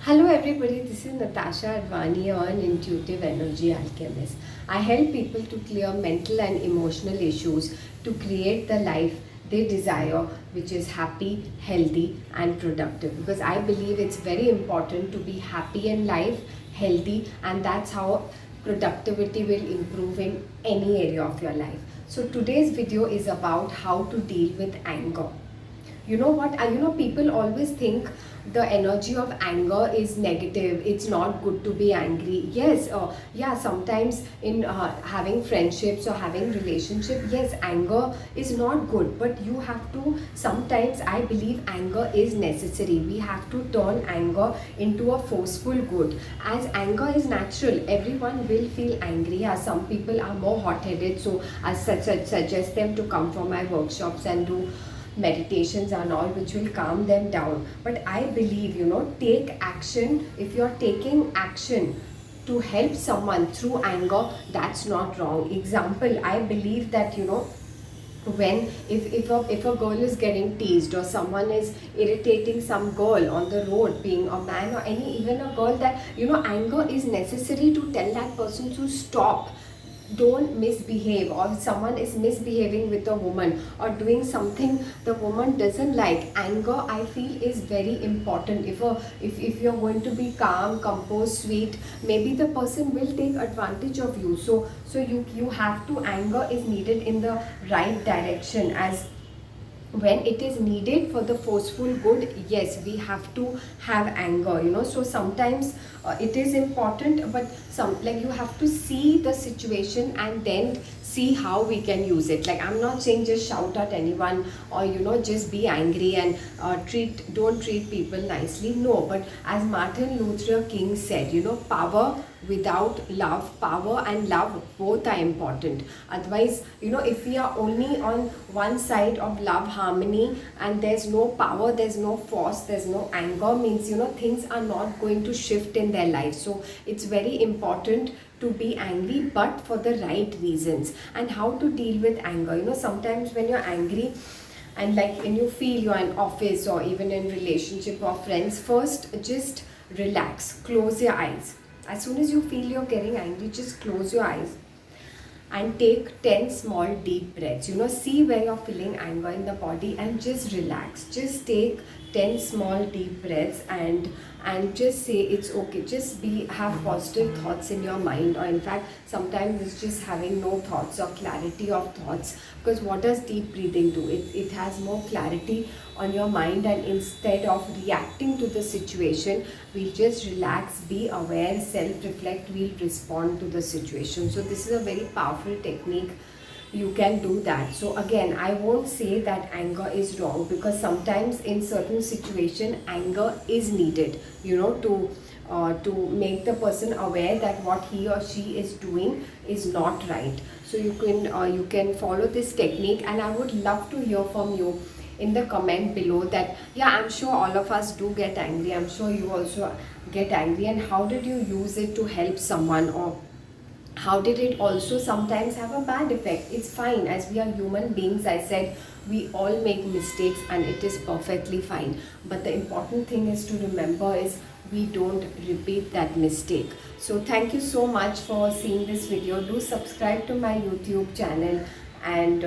Hello everybody, this is Natasha Advani on Intuitive Energy Alchemist. I help people to clear mental and emotional issues to create the life they desire, which is happy, healthy and productive. Because I believe it's very important to be happy in life, healthy, and that's how productivity will improve in any area of your life. So today's video is about how to deal with anger. You know what, people always think the energy of anger is negative, it's not good to be angry. Yes, yeah, sometimes in having friendships or having relationship, yes, anger is not good, but you have to, sometimes I believe anger is necessary. We have to turn anger into a forceful good, as anger is natural. Everyone will feel angry, as some people are more hot-headed, so I suggest them to come for my workshops and do meditations and all, which will calm them down. But I believe, take action. If you're taking action to help someone through anger, that's not wrong. Example, I believe that, when if a girl is getting teased, or someone is irritating some girl on the road, being a man or any, even a girl, that anger is necessary to tell that person to stop, don't misbehave. Or someone is misbehaving with a woman or doing something the woman doesn't like, anger, I feel, is very important. If you're going to be calm, composed, sweet, maybe the person will take advantage of you. So you have to, anger is needed in the right direction, as when it is needed for the forceful good, yes, we have to have anger. So sometimes it is important, but some, like, you have to see the situation and then see how we can use it. Like, I'm not saying just shout at anyone, or just be angry and don't treat people nicely. No, but as Martin Luther King said, power without love, power and love both are important. Otherwise, if we are only on one side of love, harmony, and there's no power, there's no force, there's no anger, means things are not going to shift in their life. So it's very important to be angry, but for the right reasons. And how to deal with anger, sometimes when you're angry, and like when you feel you're in office or even in relationship or friends, first just relax, close your eyes. As soon as you feel you're getting angry, just close your eyes and take 10 small deep breaths. See where you're feeling anger in the body and just relax. Just take 10 small deep breaths and just say it's okay. Just have positive thoughts in your mind, or in fact sometimes it's just having no thoughts or clarity of thoughts. Because what does deep breathing do? It has more clarity on your mind, and instead of reacting to the situation, we just relax, be aware, self-reflect, we'll respond to the situation. So this is a very powerful technique. You can do that. So again, I won't say that anger is wrong, because sometimes in certain situation anger is needed, to make the person aware that what he or she is doing is not right. So you can follow this technique, and I would love to hear from you in the comment below that, yeah, I'm sure all of us do get angry, I'm sure you also get angry, and how did you use it to help someone, or how did it also sometimes have a bad effect? It's fine, as we are human beings. I said we all make mistakes and it is perfectly fine, but the important thing is to remember is we don't repeat that mistake. So thank you so much for seeing this video. Do subscribe to my YouTube channel, and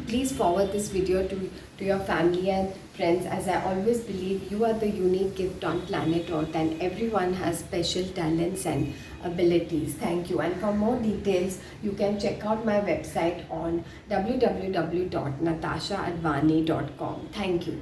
please forward this video to your family and friends, as I always believe you are the unique gift on planet Earth, and everyone has special talents and abilities. Thank you. And for more details, you can check out my website on www.natashaadvani.com. Thank you.